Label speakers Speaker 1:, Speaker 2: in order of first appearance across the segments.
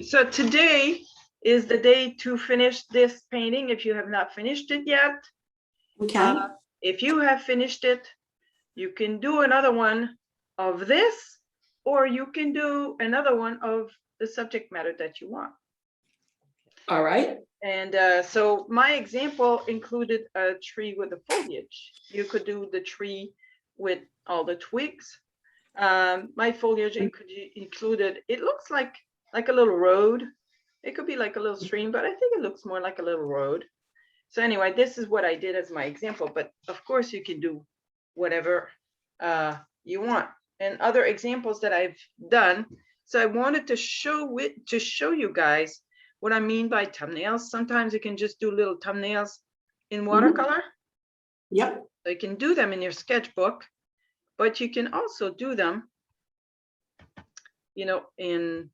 Speaker 1: So today is the day to finish this painting if you have not finished it yet.
Speaker 2: Okay.
Speaker 1: If you have finished it, you can do another one of this, or you can do another one of the subject matter that you want.
Speaker 2: All right.
Speaker 1: And so my example included a tree with the foliage. You could do the tree with all the twigs. My foliage included, it looks like a little road. It could be like a little stream, but I think it looks more like a little road. So anyway, this is what I did as my example, but of course you can do whatever you want. And other examples that I've done. So I wanted to show you guys what I mean by thumbnails. Sometimes you can just do little thumbnails in watercolor.
Speaker 2: Yep.
Speaker 1: So you can do them in your sketchbook, but you can also do them, you know, in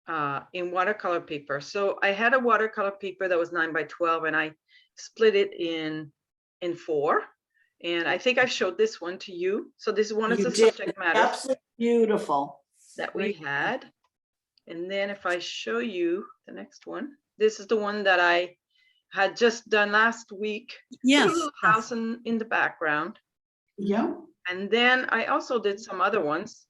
Speaker 1: watercolor paper. So I had a watercolor paper that was 9 by 12, and I split it in 4. And I think I showed this one to you. So this is one of the subject matters.
Speaker 2: Absolutely beautiful
Speaker 1: That we had. And then if I show you the next one, this is the one that I had just done last week.
Speaker 3: Yes.
Speaker 1: A little house in the background.
Speaker 2: Yeah.
Speaker 1: And then I also did some other ones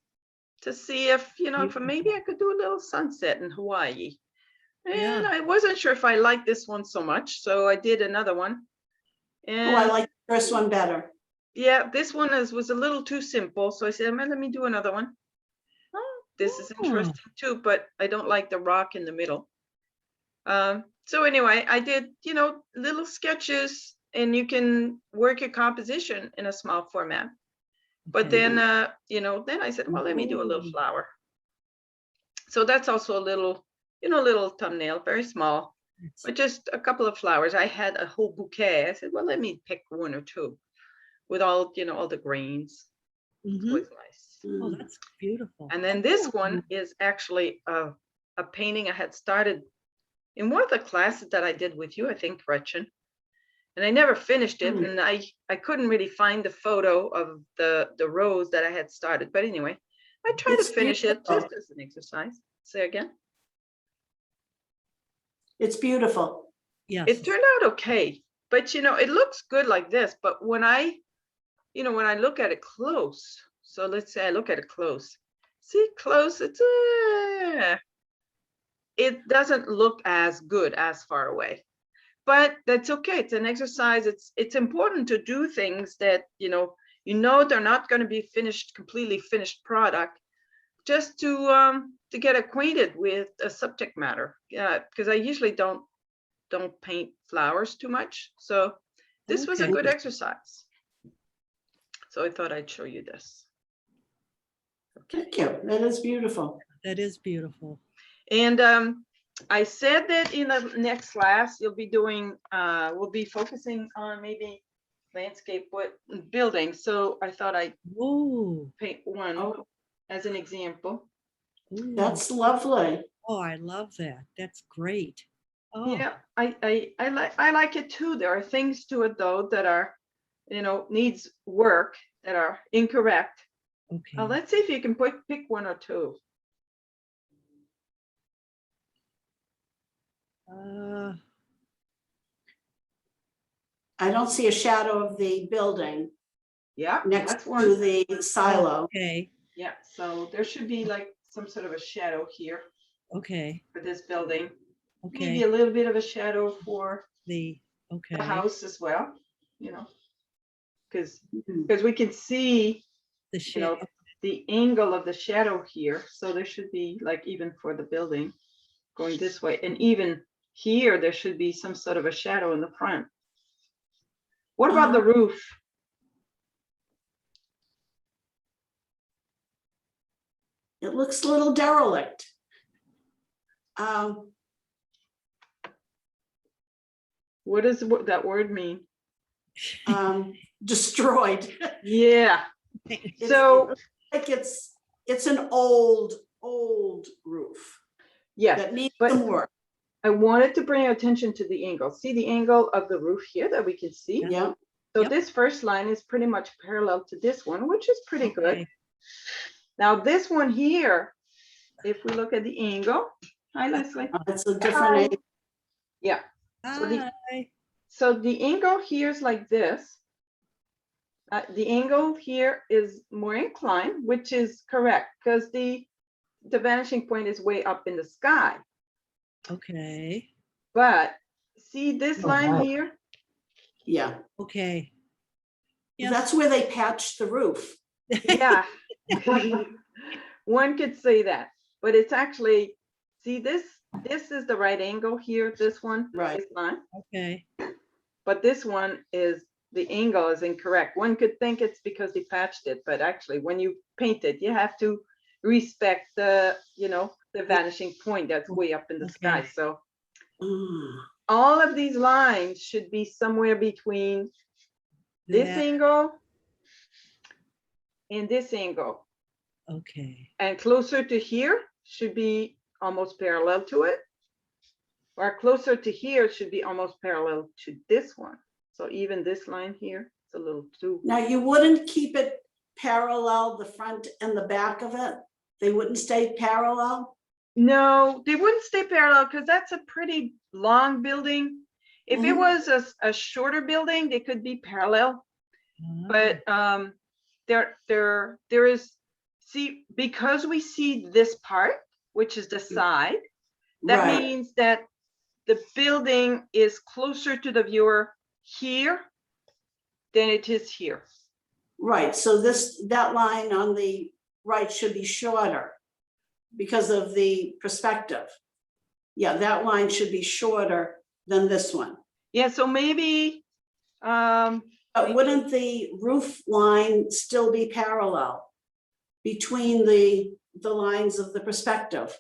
Speaker 1: to see if, you know, if maybe I could do a little sunset in Hawaii. And I wasn't sure if I liked this one so much, so I did another one. And
Speaker 2: I like the first one better.
Speaker 1: yeah, this one was a little too simple, so I said, man, let me do another one. This is interesting too, but I don't like the rock in the middle. So anyway, I did, you know, little sketches, and you can work your composition in a small format. But then, you know, then I said, well, let me do a little flower. So that's also a little, you know, little thumbnail, very small, but just a couple of flowers. I had a whole bouquet. I said, well, let me pick 1 or 2 with all, you know, all the grains. It's always nice.
Speaker 3: Oh, that's beautiful.
Speaker 1: And then this one is actually a painting I had started in one of the classes that I did with you, I think, Gretchen. And I never finished it, and I couldn't really find the photo of the rose that I had started. But anyway, I tried to finish it just as an exercise. Say again.
Speaker 2: It's beautiful.
Speaker 3: Yes.
Speaker 1: It turned out okay, but you know, it looks good like this. But when I look at it close, so let's say I look at it close. See, close, it's it doesn't look as good as far away. But that's okay. It's an exercise. It's important to do things that, you know, they're not going to be completely finished product, just to get acquainted with a subject matter. Yeah, because I usually don't paint flowers too much. So this was a good exercise. So I thought I'd show you this. Okay.
Speaker 2: Thank you. That is beautiful.
Speaker 3: That is beautiful.
Speaker 1: And I said that in the next class, you'll be doing, we'll be focusing on maybe landscape building. So I thought I'd paint one as an example.
Speaker 3: Ooh.
Speaker 2: That's lovely.
Speaker 3: Oh, I love that. That's great. Oh.
Speaker 1: Yeah, I like it too. There are things to it though that are, you know, needs work, that are incorrect.
Speaker 3: Okay.
Speaker 1: Let's see if you can pick 1 or 2.
Speaker 2: I don't see a shadow of the building
Speaker 1: Yeah,
Speaker 2: next
Speaker 1: that's
Speaker 2: to
Speaker 1: one.
Speaker 2: the silo.
Speaker 3: Okay.
Speaker 1: Yeah, so there should be like some sort of a shadow here
Speaker 3: Okay.
Speaker 1: for this building.
Speaker 3: Okay.
Speaker 1: Maybe a little bit of a shadow for
Speaker 3: The
Speaker 1: house as well, you know, because we can see,
Speaker 3: the
Speaker 1: you know, the angle of the shadow here. So there should be like, even for the building going this way, and even here, there should be some sort of a shadow in the front. What about the roof?
Speaker 2: It looks a little derelict.
Speaker 1: What does that word mean?
Speaker 2: Destroyed.
Speaker 1: Yeah. So
Speaker 2: like it's an old roof.
Speaker 1: Yeah,
Speaker 2: that needs
Speaker 1: but
Speaker 2: some work.
Speaker 1: I wanted to bring attention to the angle. See the angle of the roof here that we can see?
Speaker 2: Yeah.
Speaker 1: So this first line is pretty much parallel to this one, which is pretty good. Now this one here if we look at the angle, hi Leslie.
Speaker 2: It's a different angle.
Speaker 1: Yeah, So the-
Speaker 3: Hi.
Speaker 1: so the angle here is like this. The angle here is more inclined, which is correct because the vanishing point is way up in the sky.
Speaker 3: Okay,
Speaker 1: But see this
Speaker 2: Oh,
Speaker 1: line
Speaker 2: right.
Speaker 1: here?
Speaker 2: Yeah,
Speaker 3: okay. Yes.
Speaker 2: that's where they patched the roof.
Speaker 1: Yeah. One could say that, but it's actually, see this is the right angle here, this one,
Speaker 2: Right.
Speaker 1: this line,
Speaker 3: Okay,
Speaker 1: but this one is, the angle is incorrect. One could think it's because they patched it, but actually when you paint it, you have to respect the, the vanishing point that's way up in the sky.
Speaker 3: Okay.
Speaker 1: So
Speaker 2: Mm.
Speaker 1: all of these lines should be somewhere between this
Speaker 3: that,
Speaker 1: angle and this angle.
Speaker 3: okay,
Speaker 1: And closer to here should be almost parallel to it. Or closer to here should be almost parallel to this one. So even this line here, it's a little too.
Speaker 2: Now, you wouldn't keep it parallel, the front and the back of it? They wouldn't stay parallel?
Speaker 1: No, they wouldn't stay parallel because that's a pretty long building. If it
Speaker 2: Mhm.
Speaker 1: was a shorter building, they could be parallel. But there is, see, because we see this part, which is the side, that
Speaker 2: Right,
Speaker 1: means that the building is closer to the viewer here than it is here.
Speaker 2: right. So that line on the right should be shorter because of the perspective. Yeah, that line should be shorter than this one.
Speaker 1: Yeah, so maybe,
Speaker 2: But wouldn't the roof line still be parallel between the lines of the perspective?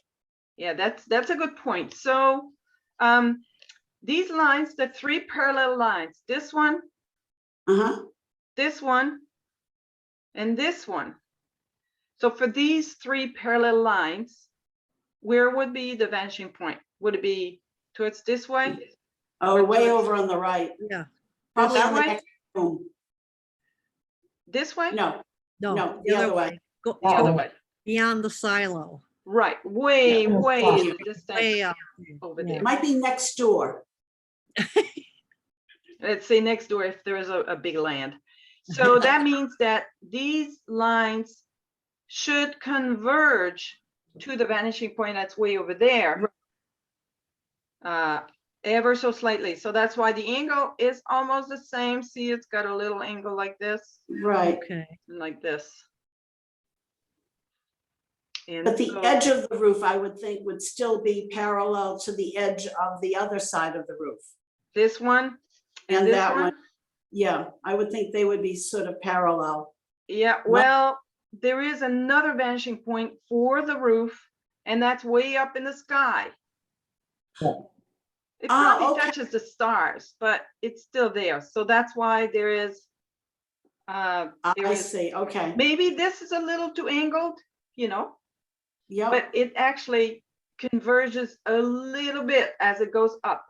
Speaker 1: yeah, that's a good point. So these lines, the three parallel lines, this one,
Speaker 2: Uh-huh.
Speaker 1: this one, and this one. So for these three parallel lines, where would be the vanishing point? Would it be towards this way?
Speaker 2: Oh, way over on the right,
Speaker 3: yeah,
Speaker 2: probably
Speaker 1: That
Speaker 2: in the
Speaker 1: way?
Speaker 2: next room.
Speaker 1: This way?
Speaker 2: No,
Speaker 3: no,
Speaker 2: no, the other way.
Speaker 3: Go
Speaker 1: The other
Speaker 3: go
Speaker 1: way.
Speaker 3: beyond the silo,
Speaker 1: Right, way,
Speaker 2: Yeah.
Speaker 1: way
Speaker 2: Thank
Speaker 1: in
Speaker 2: you.
Speaker 1: the distance
Speaker 3: way up.
Speaker 1: over
Speaker 3: Yeah.
Speaker 1: there.
Speaker 2: Might be next door.
Speaker 1: Let's say next door if there is a big land. So that means that these lines should converge to the vanishing point that's way over there. Ever so slightly. So that's why the angle is almost the same. See, it's got a little angle like this
Speaker 2: Right,
Speaker 3: Okay,
Speaker 1: and like this. And
Speaker 2: but the
Speaker 1: so-
Speaker 2: edge of the roof, I would think, would still be parallel to the edge of the other side of the roof.
Speaker 1: this one
Speaker 2: And
Speaker 1: this
Speaker 2: that one, yeah, I would think they would be sort of parallel.
Speaker 1: Yeah, well, there is another vanishing point for the roof, and that's way up in the sky. It
Speaker 2: Ah,
Speaker 1: probably
Speaker 2: okay.
Speaker 1: touches the stars, but it's still there. So that's why there is, there
Speaker 2: I
Speaker 1: is,
Speaker 2: see, okay,
Speaker 1: maybe this is a little too angled,
Speaker 2: yep,
Speaker 1: but it actually converges a little bit as it goes up.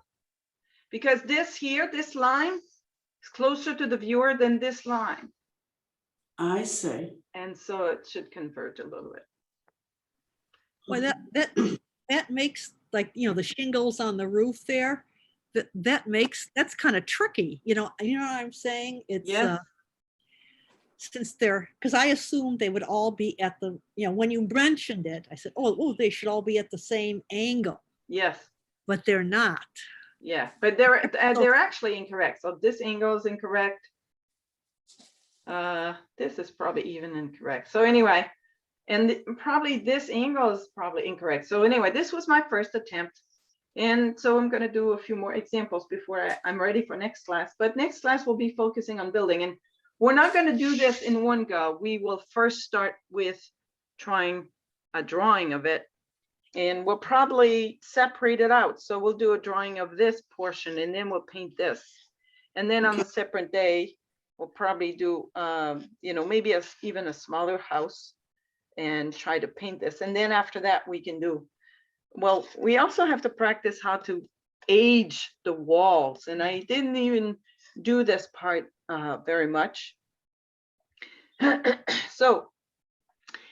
Speaker 1: Because this here, this line is closer to the viewer than this line.
Speaker 2: I see.
Speaker 1: And so it should converge a little bit.
Speaker 3: well, that makes, like, the shingles on the roof there, that's kind of tricky, you know what I'm saying? It's,
Speaker 1: Yes.
Speaker 3: since because I assumed they would all be at the, when you mentioned it, I said, oh, they should all be at the same angle,
Speaker 1: Yes.
Speaker 3: but they're not.
Speaker 1: Yeah, but they're actually incorrect. So this angle is incorrect. This is probably even incorrect. So anyway, and probably this angle is probably incorrect. So anyway, this was my first attempt. And so I'm going to do a few more examples before I'm ready for next class. But next class we'll be focusing on building. And we're not going to do this in one go. We will first start with trying a drawing of it. And we'll probably separate it out. So we'll do a drawing of this portion and then we'll paint this. And then on a separate day, we'll probably do, maybe even a smaller house and try to paint this. And then after that, we can do, well, we also have to practice how to age the walls. And I didn't even do this part very much. So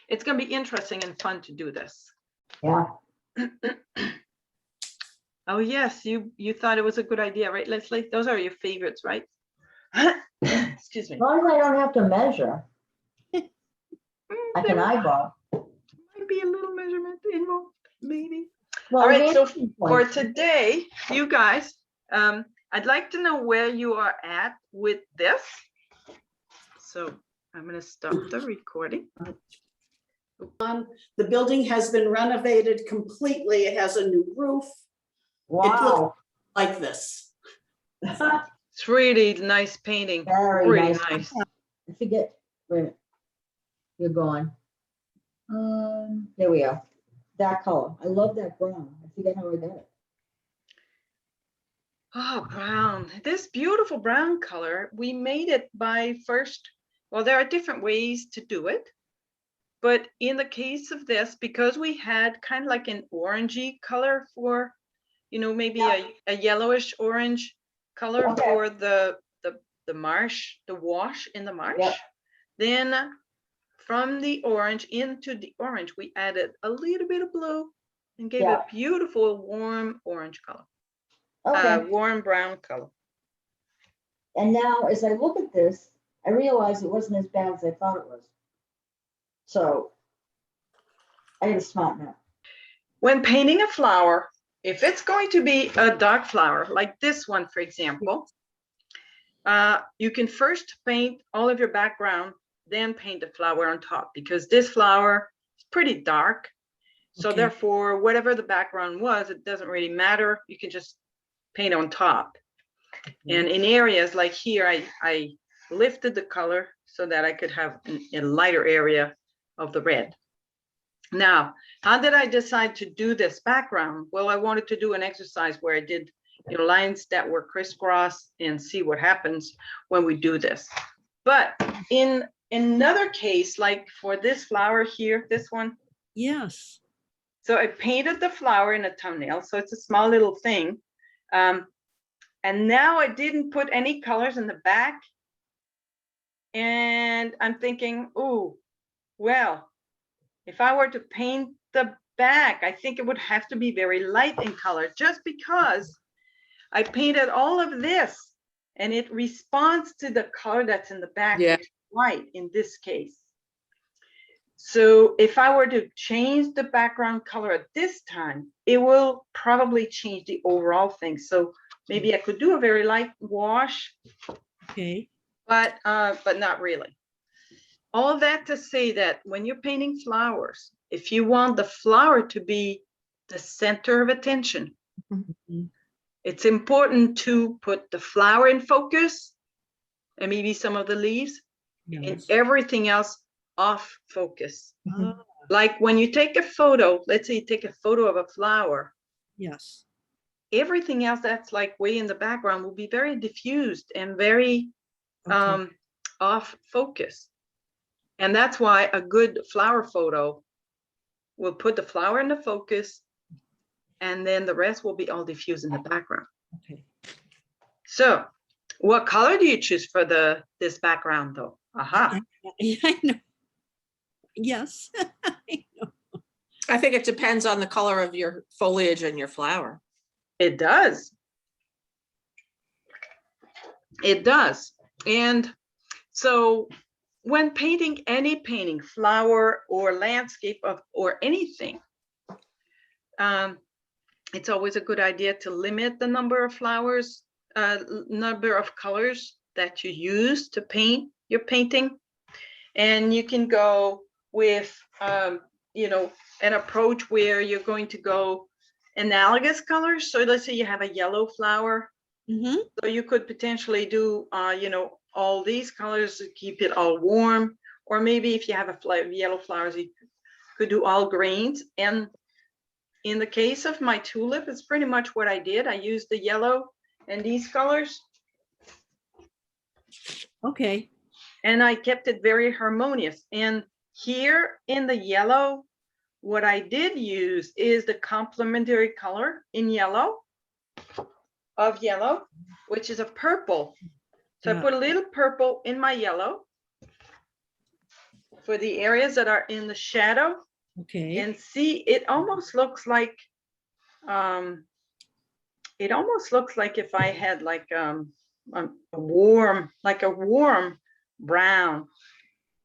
Speaker 1: it's going to be interesting and fun to do this.
Speaker 4: Yeah,
Speaker 1: Oh, yes, you thought it was a good idea, right, Leslie? Those are your favorites, right? Excuse me.
Speaker 4: as long as I don't have to measure, I can
Speaker 1: There
Speaker 4: eyeball.
Speaker 1: might be a little measurement involved, maybe.
Speaker 4: Well,
Speaker 1: All right, so
Speaker 4: vanishing
Speaker 1: for
Speaker 4: points.
Speaker 1: today, you guys, I'd like to know where you are at with this. So I'm gonna stop the recording.
Speaker 2: The building has been renovated completely. It has a new roof
Speaker 4: Wow.
Speaker 2: like this.
Speaker 1: It's really nice painting,
Speaker 4: Very
Speaker 1: really
Speaker 4: nice.
Speaker 1: nice.
Speaker 4: I forget, wait a minute. You're gone. There we are. That color. I love that brown. I forget how I got it.
Speaker 1: Oh, brown, this beautiful brown color, we made it by first, well, there are different ways to do it. But in the case of this, because we had kind of like an orangey color for, maybe a yellowish orange color
Speaker 4: Okay.
Speaker 1: for the marsh, the wash in the marsh.
Speaker 4: Yep.
Speaker 1: Then from the orange into the orange, we added a little bit of blue and gave it
Speaker 4: Yeah.
Speaker 1: a beautiful warm orange color,
Speaker 4: Okay.
Speaker 1: warm brown color.
Speaker 4: And now, as I look at this, I realize it wasn't as bad as I thought it was. So I gotta smarten up.
Speaker 1: When painting a flower, if it's going to be a dark flower, like this one, for example, you can first paint all of your background, then paint the flower on top, because this flower is pretty dark. So
Speaker 3: Okay.
Speaker 1: therefore, whatever the background was, it doesn't really matter. You can just paint on top. And in areas like here, I lifted the color so that I could have a lighter area of the red. Now, how did I decide to do this background? Well, I wanted to do an exercise where I did lines that were crisscross and see what happens when we do this. But in another case, like for this flower here, this one,
Speaker 3: Yes.
Speaker 1: so I painted the flower in a thumbnail, so it's a small little thing. And now I didn't put any colors in the back. And I'm thinking, oh, well, if I were to paint the back, I think it would have to be very light in color, just because I painted all of this and it responds to the color that's in the back,
Speaker 5: Yeah.
Speaker 1: which is white in this case. So if I were to change the background color at this time, it will probably change the overall thing. So maybe I could do a very light wash,
Speaker 3: Okay.
Speaker 1: but not really. All that to say that when you're painting flowers, if you want the flower to be the center of attention,
Speaker 3: Mhm.
Speaker 1: it's important to put the flower in focus and maybe some of the leaves and
Speaker 3: Yes.
Speaker 1: everything else off focus.
Speaker 3: Ah,
Speaker 1: Like when you take a photo, let's say you take a photo of a flower,
Speaker 3: yes.
Speaker 1: everything else that's like way in the background will be very diffused and very
Speaker 3: Okay.
Speaker 1: off focus. And that's why a good flower photo will put the flower in the focus and then the rest will be all diffused in the background.
Speaker 3: Okay.
Speaker 1: So what color do you choose for this background though? Aha.
Speaker 3: Yeah, I know. Yes. I know.
Speaker 5: I think it depends on the color of your foliage and your flower.
Speaker 1: It does. It does. And so when painting any painting, flower or landscape or anything, it's always a good idea to limit the number of flowers, number of colors that you use to paint your painting. And you can go with, an approach where you're going to go analogous colors. So let's say you have a yellow flower.
Speaker 3: Mhm.
Speaker 1: So you could potentially do, all these colors to keep it all warm. Or maybe if you have yellow flowers, you could do all greens. And in the case of my tulip, it's pretty much what I did. I used the yellow and these colors,
Speaker 3: Okay.
Speaker 1: and I kept it very harmonious. And here in the yellow, what I did use is the complementary color in yellow, which is a purple. So I
Speaker 3: Yeah.
Speaker 1: put a little purple in my yellow for the areas that are in the shadow.
Speaker 3: Okay.
Speaker 1: And see, it almost looks like, if I had like a warm brown,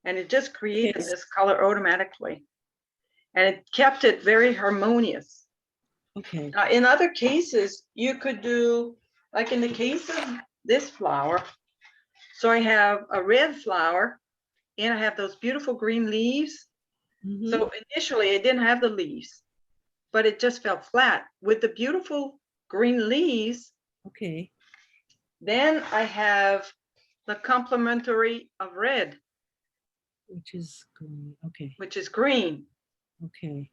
Speaker 1: and it just created
Speaker 3: Okay.
Speaker 1: this color automatically, and it kept it very harmonious.
Speaker 3: Okay.
Speaker 1: In other cases, you could do, like in the case of this flower, so I have a red flower and I have those beautiful green leaves.
Speaker 3: Mhm.
Speaker 1: So initially it didn't have the leaves, but it just fell flat. With the beautiful green leaves,
Speaker 3: Okay.
Speaker 1: then I have the complementary of red,
Speaker 3: Which is green. Okay.
Speaker 1: which is green.
Speaker 3: Okay.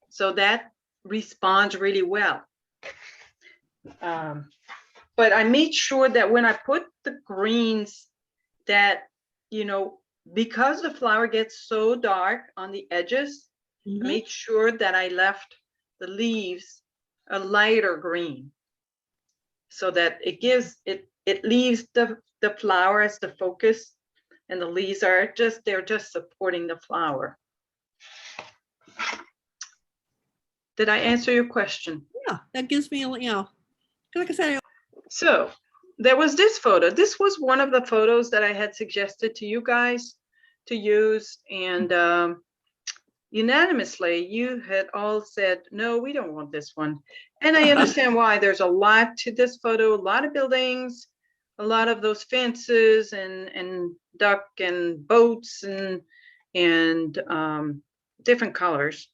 Speaker 1: So that responds really well. But I made sure that when I put the greens, that, because the flower gets so dark on the edges, I
Speaker 3: Mhm.
Speaker 1: made sure that I left the leaves a lighter green, so that it leaves the flower as the focus, and the leaves they're just supporting the flower. Did I answer your question?
Speaker 3: Yeah, that gives me, like I said,
Speaker 1: So there was this photo. This was one of the photos that I had suggested to you guys to use, and unanimously you had all said, no, we don't want this one. And I understand why. There's a lot to this photo, a lot of buildings, a lot of those fences and duck and boats and different colors.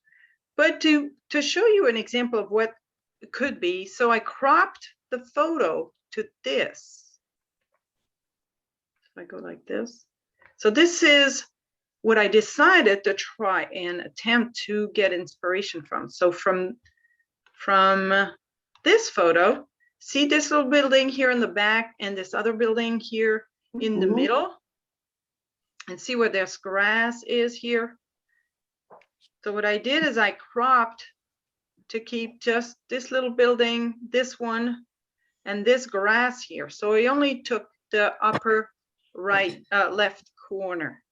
Speaker 1: But to show you an example of what it could be, so I cropped the photo to this. If I go like this. So this is what I decided to try and attempt to get inspiration from. So from this photo, see this little building here in the back and this other building here in the
Speaker 2: Mhm.
Speaker 1: middle, and see where this grass is here. So what I did is I cropped to keep just this little building, this one, and this grass here. So I only took the upper right, left corner.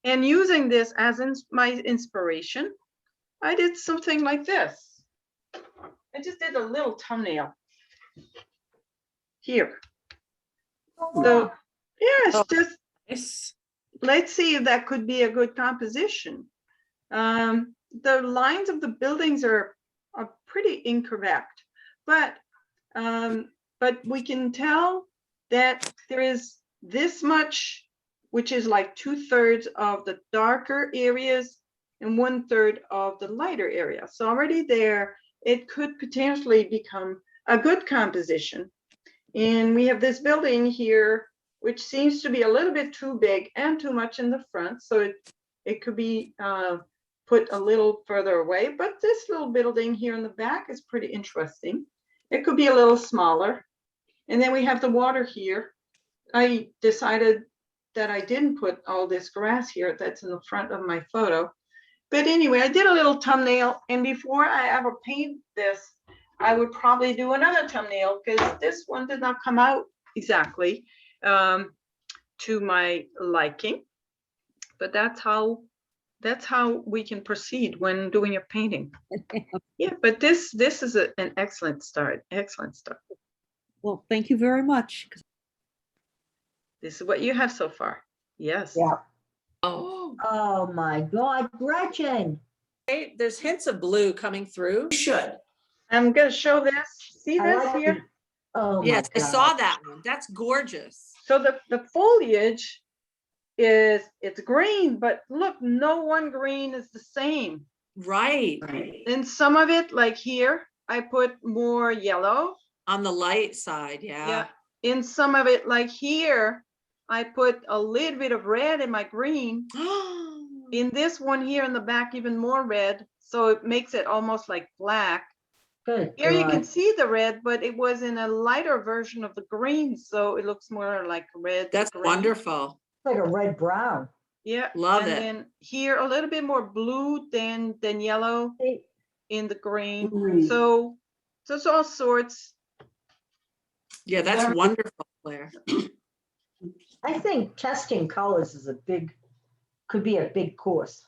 Speaker 1: And using this as my inspiration, I did something like this. I just did a little thumbnail here. So yes,
Speaker 5: Oh.
Speaker 1: just
Speaker 5: Nice.
Speaker 1: let's see if that could be a good composition. The lines of the buildings are pretty incorrect, but we can tell that there is this much, which is like 2/3 of the darker areas and 1/3 of the lighter area. So already there, it could potentially become a good composition. And we have this building here, which seems to be a little bit too big and too much in the front. So it could be put a little further away, but this little building here in the back is pretty interesting. It could be a little smaller. And then we have the water here. I decided that I didn't put all this grass here that's in the front of my photo. But anyway, I did a little thumbnail, and before I ever paint this, I would probably do another thumbnail, because this one did not come out exactly to my liking. But that's how we can proceed when doing a painting. Yeah, but this is an excellent start. Excellent start.
Speaker 3: well, thank you very much.
Speaker 1: This is what you have so far. Yes.
Speaker 4: Yeah.
Speaker 5: Oh,
Speaker 4: Oh my God, Gretchen.
Speaker 5: hey, there's hints of blue coming through.
Speaker 2: You should.
Speaker 1: I'm gonna show this. See
Speaker 4: I
Speaker 1: this
Speaker 4: like
Speaker 1: here?
Speaker 4: it. Oh my
Speaker 5: Yes, I saw
Speaker 4: God.
Speaker 5: that one. That's gorgeous.
Speaker 1: So the foliage it's green, but look, no one green is the same.
Speaker 5: Right.
Speaker 1: And some of it, like here, I put more yellow.
Speaker 5: On the light side, yeah.
Speaker 1: In some of it, like here, I put a little bit of red in my green. In this one here in the back, even more red. So it makes it almost like black.
Speaker 4: Good
Speaker 1: Here you can
Speaker 4: God.
Speaker 1: see the red, but it was in a lighter version of the green. So it looks more like red.
Speaker 5: That's
Speaker 1: green.
Speaker 5: wonderful.
Speaker 4: Like a red brown.
Speaker 1: Yeah.
Speaker 5: Love
Speaker 1: and
Speaker 5: it.
Speaker 1: then here a little bit more blue than yellow
Speaker 4: See,
Speaker 1: in the green.
Speaker 2: Green.
Speaker 1: So it's all sorts.
Speaker 5: Yeah, that's wonderful, Claire.
Speaker 4: I think testing colors is could be a big course.